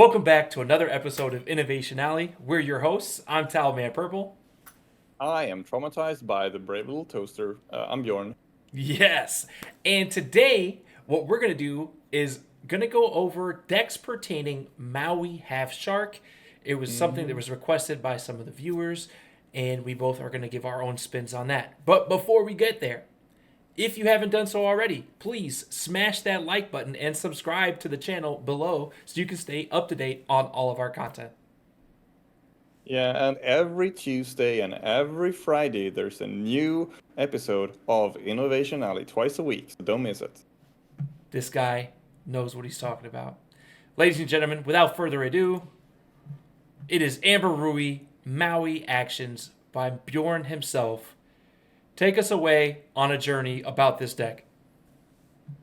Welcome back to another episode of Innovation Alley. We're your hosts. I'm TowelManPurple. I am traumatized by the brave little toaster. I'm Bjorn. Yes. And today, what we're going to do is going to go over decks pertaining MAUI Half Shark. It was something that was requested by some of the viewers, and we both are going to give our own spins on that. But before we get there, if you haven't done so already, please smash that like button and subscribe to the channel below so you can stay up to date on all of our content. Yeah, and every Tuesday and every Friday there's a new episode of Innovation Alley twice a week, so don't miss it. This guy knows what he's talking about. Ladies and gentlemen, without further ado, it is Amber Rui Maui Actions by Bjorn himself. Take us away on a journey about this deck.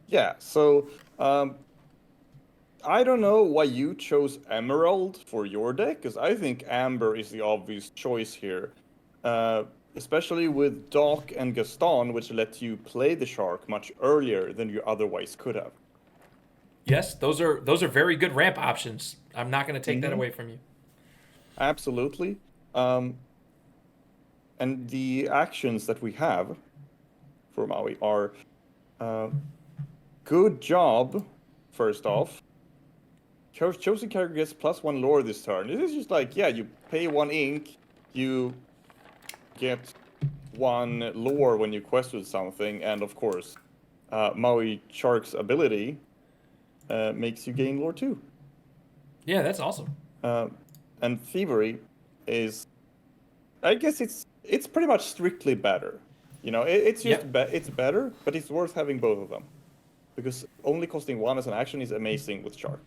Yeah, so I don't know why you chose Emerald for your deck, because I think Amber is the obvious choice here. Especially with Doc and Gaston, which let you play the shark much earlier than you otherwise could have. Yes, those are very good ramp options. I'm not going to take that away from you. Absolutely. And the actions that we have for Maui are good job, first off. Chosen character gets +1 lore this turn. This is just like, yeah, you pay 1 ink, you get 1 lore when you quest with something, and of course, Maui Shark's ability makes you gain lore too. Yeah, that's awesome. And Thievery is, I guess it's pretty much strictly better. You know, it's just it's better, but it's worth having both of them. Because only costing 1 as an action is amazing with Shark.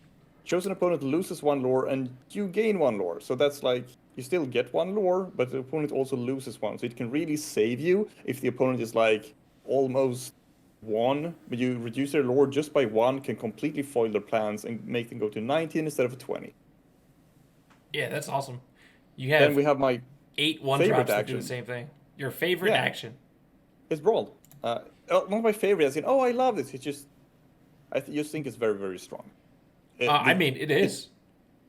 Chosen opponent loses 1 lore and you gain 1 lore. So that's like, you still get 1 lore, but the opponent also loses 1. So it can really save you if the opponent is like almost 1, but you reduce their lore just by 1, can completely foil their plans and make them go to 19 instead of 20. Yeah, that's awesome. You have Then we have my 8 1-drops that do the same thing. Your favorite action. It's Brawl. Not my favorite, as in, oh, I love this. It's just, I just think it's very, very strong. It is.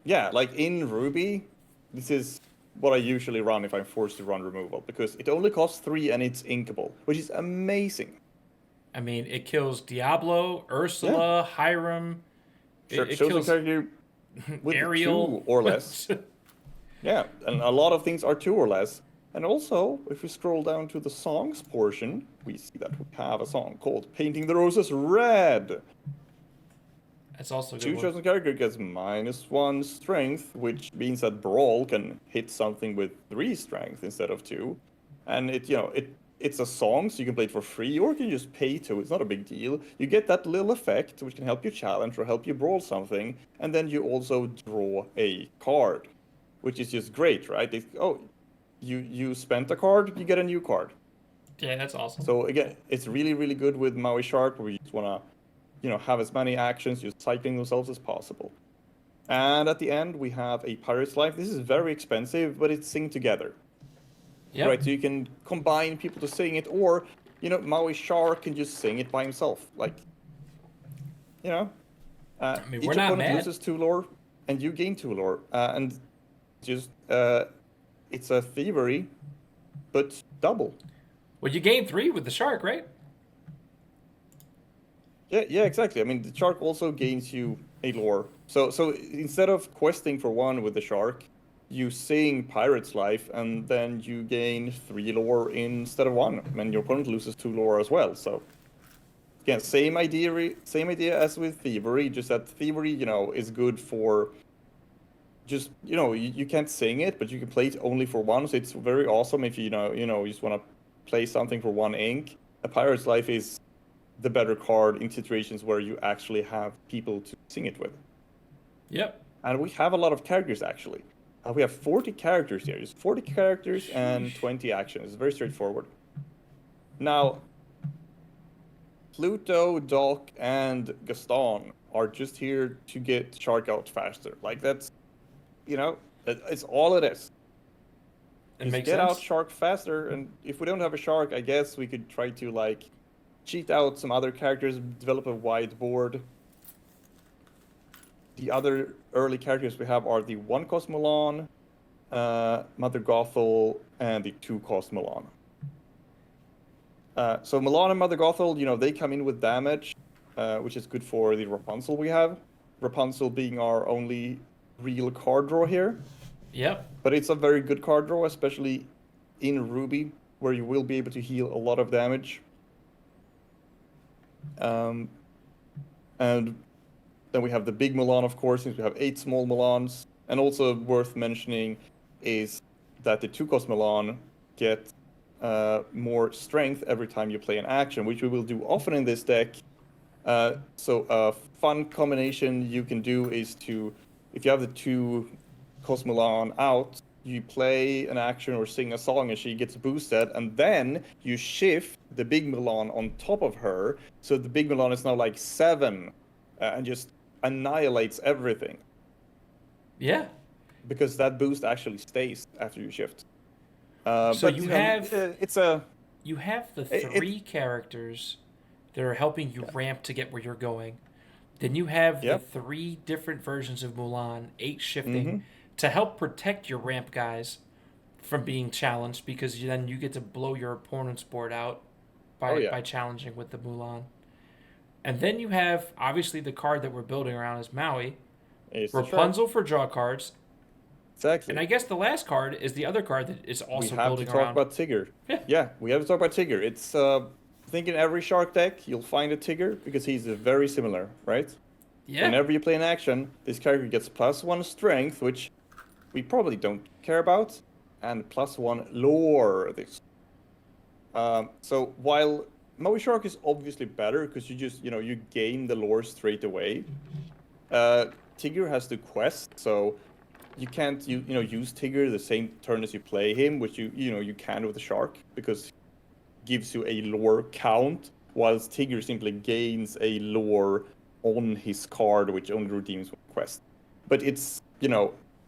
Yeah, like in Ruby, this is what I usually run if I'm forced to run removal, because it only costs 3 and it's inkable, which is amazing. I mean, it kills Diablo, Ursula, Hiram. It kills character with Ariel 2 or less. Yeah, and a lot of things are 2 or less. And also, if we scroll down to the songs portion, we see that we have a song called Painting the Roses Red. That's also a good one. Chosen character gets -1 strength, which means that Brawl can hit something with 3 strength instead of 2. And it's a song, so you can play it for free, or you can just pay to. It's not a big deal. You get that little effect, which can help you challenge or help you brawl something, and then you also draw a card, which is just great, right? You spent a card, you get a new card. Yeah, that's awesome. So again, it's really, really good with Maui Shark, where you just want to, have as many actions, just cycling themselves as possible. And at the end, we have a Pirate's Life. This is very expensive, but it's Sing Together. Yep. Right, so you can combine people to sing it, or, Maui Shark can just sing it by himself. Like, each opponent loses 2 lore, and you gain 2 lore. And just, it's a Thievery, but double. Well, you gain 3 with the Shark, right? Yeah, exactly. I mean, the Shark also gains you a lore. So instead of questing for 1 with the Shark, you sing Pirate's Life, and then you gain 3 lore instead of 1, and your opponent loses 2 lore as well. So, again, same idea as with Thievery, just that Thievery, is good for just, you can't sing it, but you can play it only for 1, so it's very awesome if you just want to play something for 1 ink. A Pirate's Life is the better card in situations where you actually have people to sing it with. Yep. And we have a lot of characters, actually. We have 40 characters here. It's 40 characters and 20 actions. It's very straightforward. Now, Pluto, Doc, and Gaston are just here to get Shark out faster. Like, that's, it's all it is. It makes get sense. Out Shark faster, and if we don't have a Shark, I guess we could try to, cheat out some other characters, develop a whiteboard. the other early characters we have are the 1-cost Mulan, Mother Gothel, and the 2-cost Mulan. So Mulan and Mother Gothel, they come in with damage, which is good for the Rapunzel we have. Rapunzel being our only real card draw here. Yep. But it's a very good card draw, especially in Ruby, where you will be able to heal a lot of damage. And then we have the big Mulan, of course, since we have 8 small Mulans. And also worth mentioning is that the 2-cost Mulan get more strength every time you play an action, which we will do often in this deck. So a fun combination you can do is to, if you have the 2-cost Mulan out, you play an action or sing a song and she gets boosted, and then you shift the big Mulan on top of her, so the big Mulan is now like 7 and just annihilates everything. Yeah. Because that boost actually stays after you shift. So but, you have it's a you have the 3 characters that are helping you ramp to get where you're going. Then you have the 3 different versions of Mulan, 8 shifting, to help protect your ramp guys from being challenged, because then you get to blow your opponent's board out by challenging with the Mulan. And then you have, obviously, the card that we're building around is Maui. Rapunzel for draw cards. Exactly. And I guess the last card is the other card that is also building around. We have to talk about Tigger. Yeah, we have to talk about Tigger. It's, I think in every Shark deck, you'll find a Tigger, because he's very similar, right? Yeah. Whenever you play an action, this character gets +1 strength, which we probably don't care about, and +1 lore. So while MAUI Shark is obviously better, because you just, you gain the lore straight away, Tigger has the quest, so you can't use Tigger the same turn as you play him, which you can with the Shark, because it gives you a lore count, whilst Tigger simply gains a lore on his card, which only redeems one quest. But it's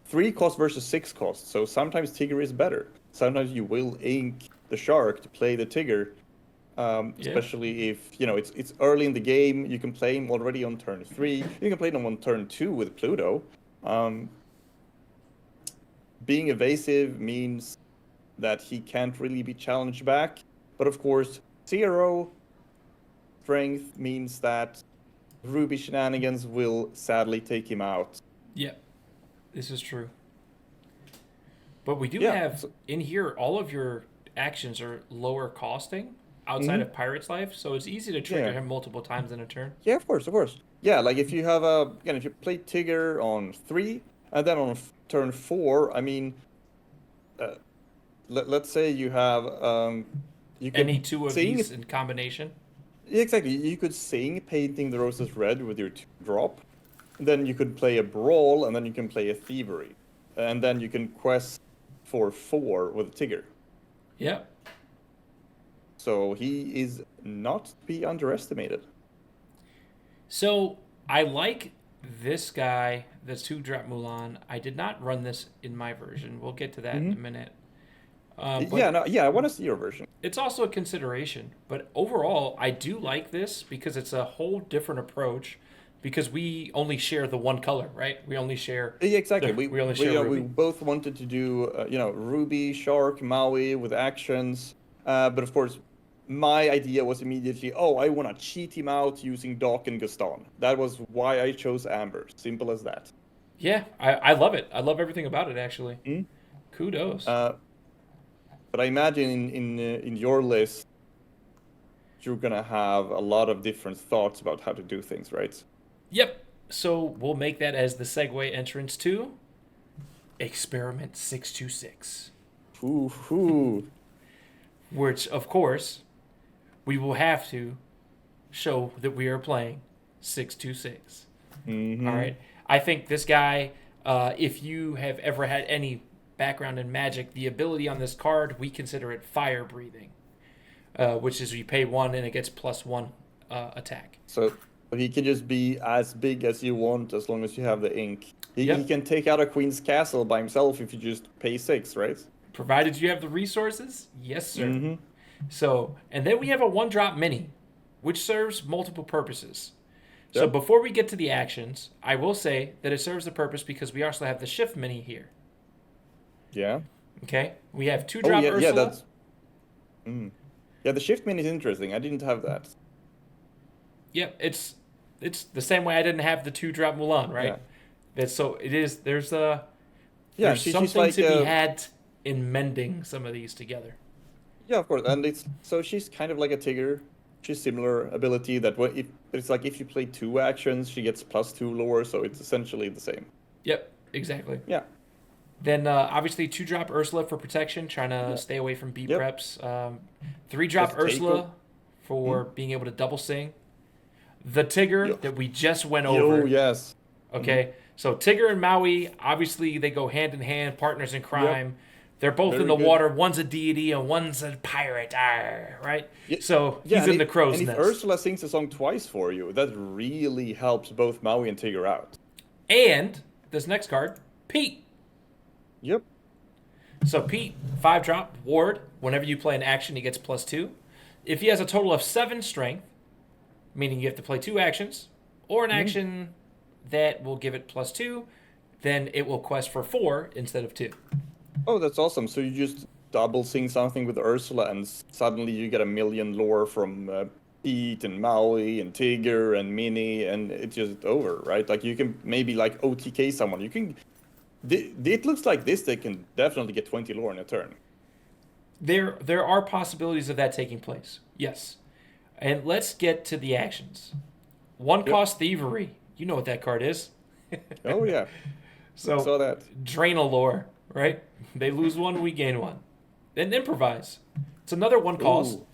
3 cost versus 6 cost, so sometimes Tigger is better. Sometimes you will ink the Shark to play the Tigger, especially if it's early in the game. You can play him already on turn 3. You can play him on turn 2 with Pluto. Being evasive means that he can't really be challenged back. But of course, 0 strength means that Ruby shenanigans will sadly take him out. Yeah, this is true. But we do have in here, all of your actions are lower costing outside of Pirate's Life, so it's easy to trigger him multiple times in a turn. Yeah, of course. Yeah, like if you have if you play Tigger on 3 and then on turn 4, I mean, let's say you have you can any 2 of these in combination. Yeah, exactly. You could sing Painting the Roses Red with your 2-drop. Then you could play a Brawl, and then you can play a Thievery. And then you can quest for 4 with a Tigger. Yeah. So he is not to be underestimated. So I like this guy, the 2-drop Mulan. I did not run this in my version. We'll get to that in a minute. I want to see your version. It's also a consideration, but overall, I do like this because it's a whole different approach. Because we only share the one color, right? We only share. Yeah, exactly. We only share Ruby. We both wanted to do, Ruby, Shark, Maui with actions. But of course, my idea was immediately, I want to cheat him out using Doc and Gaston. That was why I chose Amber. Simple as that. Yeah, I love it. I love everything about it, actually. Kudos. But I imagine in your list, you're going to have a lot of different thoughts about how to do things, right? Yep. So we'll make that as the segue entrance to Experiment 626. Ooh. Which, of course, we will have to show that we are playing 626. All right. I think this guy, if you have ever had any background in Magic, the ability on this card, we consider it fire breathing, which is you pay 1 and it gets +1 attack. So he can just be as big as you want as long as you have the ink. He can take out a Queen's Castle by himself if you just pay 6, right? Provided you have the resources, yes, sir. So, and then we have a 1-drop mini, which serves multiple purposes. So Yep. before we get to the actions, I will say that it serves the purpose because we also have the shift mini here. Yeah. Okay, we have two Oh drop yeah, yeah. Ursula. That's. Mm. Yeah, the shift min is interesting. I didn't have that. Yep, it's the same way I didn't have the two drop Mulan, right? Yeah. So it is. Yeah, There's she's something like to be had in mending some of these together. yeah, of course, and she's kind of like a Tigger. She's similar ability that if it's like if you play two actions, she gets +2 lore, so it's essentially the same. Yep, exactly. Yeah. Then obviously two drop Ursula for protection, trying to Yeah. stay away from beat Yep. preps. Three drop Just Ursula for being able to double sing. The Tigger Yo. that we just went Yo, over. yes. Okay, so Tigger and Maui, obviously they go hand in hand, partners in crime. They're both in Very the good. water. One's a deity and one's a pirate. Arr, right? Yeah, So yeah, he's and in the crow's and nest. if Ursula sings a song twice for you, that really helps both Maui and Tigger out. And this next card, Pete. Yep. So Pete, 5 drop, ward. Whenever you play an action, he gets +2. If he has a total of 7 strength, meaning you have to play 2 actions, or an action that will give it +2, then it will quest for 4 instead of 2. Oh, that's awesome. So you just double sing something with Ursula, and suddenly you get a million lore from Pete and Maui and Tigger and Minnie, and it's just over, right? Like you can maybe like OTK someone. You can. It looks like this they can definitely get 20 lore in a turn. There are possibilities of that taking place. Yes. And let's get to the actions. One cost thievery. You know what that card is. Oh yeah, So saw that. drain a lore, right? They lose 1, we gain 1. Then improvise. It's another 1 cost. Ooh.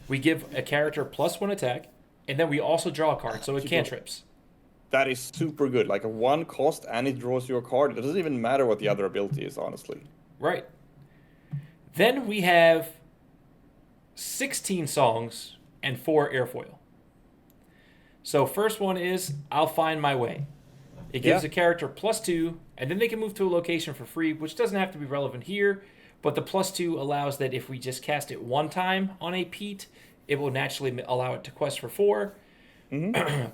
We give a character +1 attack, and then we also draw a card, so it cantrips. That is super good. Like a 1 cost and it draws you a card. It doesn't even matter what the other ability is, honestly. Right. Then we have 16 songs and 4 airfoil. So first one is I'll Find My Way. It gives a character +2, and then they can move to a location for free, which doesn't have to be relevant here, but the +2 allows that if we just cast it 1 time on a Pete, it will naturally allow it to quest for 4.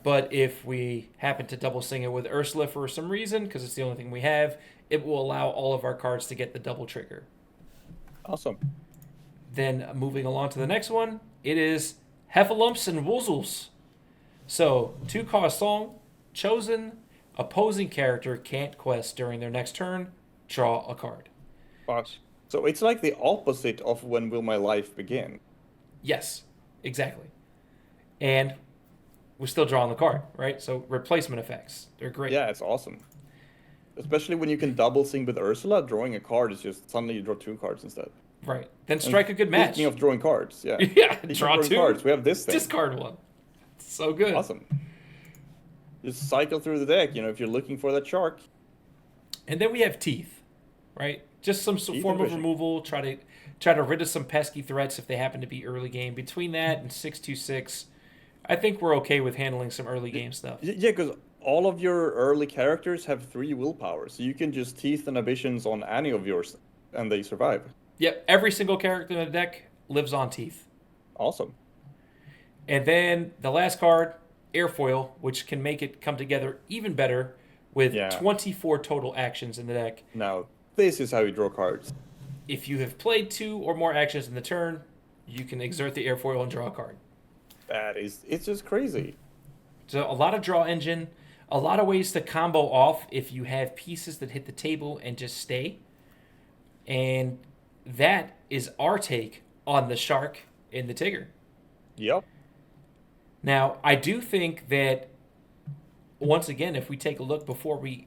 But if we happen to double sing it with Ursula for some reason, because it's the only thing we have, it will allow all of our cards to get the double trigger. Awesome. Then moving along to the next one, it is Heffalumps and Woozles. So 2 cost song, chosen opposing character can't quest during their next turn, draw a card. Gosh. So it's like the opposite of When Will My Life Begin? Yes, exactly. And we're still drawing the card, right? So replacement effects, they're great. Yeah, it's awesome. Especially when you can double sing with Ursula, drawing a card is just suddenly you draw 2 cards instead. Right. Then strike a good match. Speaking of drawing cards, yeah. Yeah, Speaking of draw drawing 2, cards, we have this thing. discard 1. So good. Awesome. Just cycle through the deck, if you're looking for that shark. And then we have teeth, right? Just some Teeth form and of vision. removal. Try to rid of some pesky threats if they happen to be early game. Between that and 626, I think we're okay with handling some early game stuff. Yeah, because all of your early characters have 3 willpower, so you can just teeth and ambitions on any of yours, and they survive. Yep, every single character in the deck lives on teeth. Awesome. And then the last card, Airfoil, which can make it come together even better with 24 total actions in the deck. Now, this is how you draw cards. If you have played 2 or more actions in the turn, you can exert the Airfoil and draw a card. It's just crazy. So a lot of draw engine, a lot of ways to combo off if you have pieces that hit the table and just stay. And that is our take on the Shark and the Tigger. Yep. Now, I do think that once again, if we take a look before we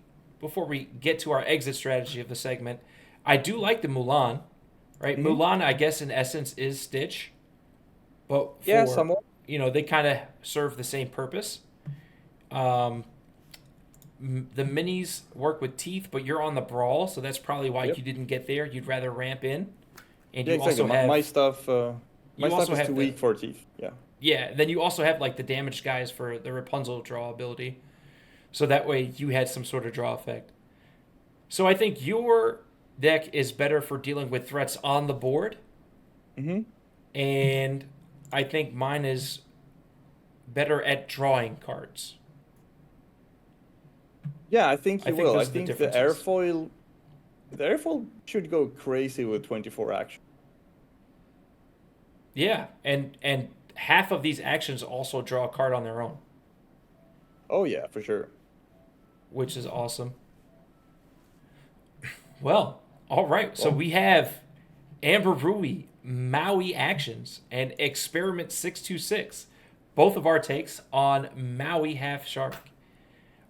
get to our exit strategy of the segment, I do like the Mulan, right? Mulan, I guess in essence is Stitch, but somewhat. They kind of serve the same purpose. The minis work with teeth, but you're on the brawl, so that's probably why you didn't get there. You'd rather ramp in, and you exactly. also have my stuff. My stuff is too weak for teeth. Yeah. Yeah, then you also have like the damaged guys for the Rapunzel draw ability. So that way you had some sort of draw effect. So I think your deck is better for dealing with threats on the board. And I think mine is better at drawing cards. Yeah, I think I you think will. I those are the think differences. the airfoil should go crazy with 24 action. Yeah, and half of these actions also draw a card on their own, Oh yeah, for sure. which is awesome. Well, all right. So Well, we have Amber Rui, Maui Actions, and Experiment 626. Both of our takes on Maui Half Shark.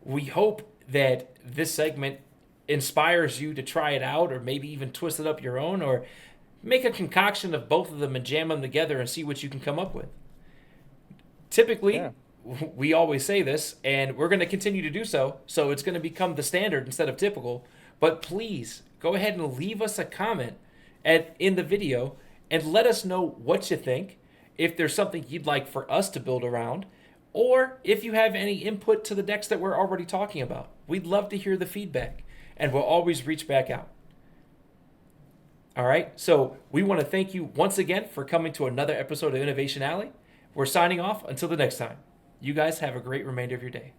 We hope that this segment inspires you to try it out or maybe even twist it up your own or make a concoction of both of them and jam them together and see what you can come up with. yeah. Typically, we always say this, and we're going to continue to do so. So it's going to become the standard instead of typical. But please go ahead and leave us a comment in the video and let us know what you think. If there's something you'd like for us to build around, or if you have any input to the decks that we're already talking about, we'd love to hear the feedback, and we'll always reach back out. All right, so we want to thank you once again for coming to another episode of Innovation Alley. We're signing off until the next time. You guys have a great remainder of your day.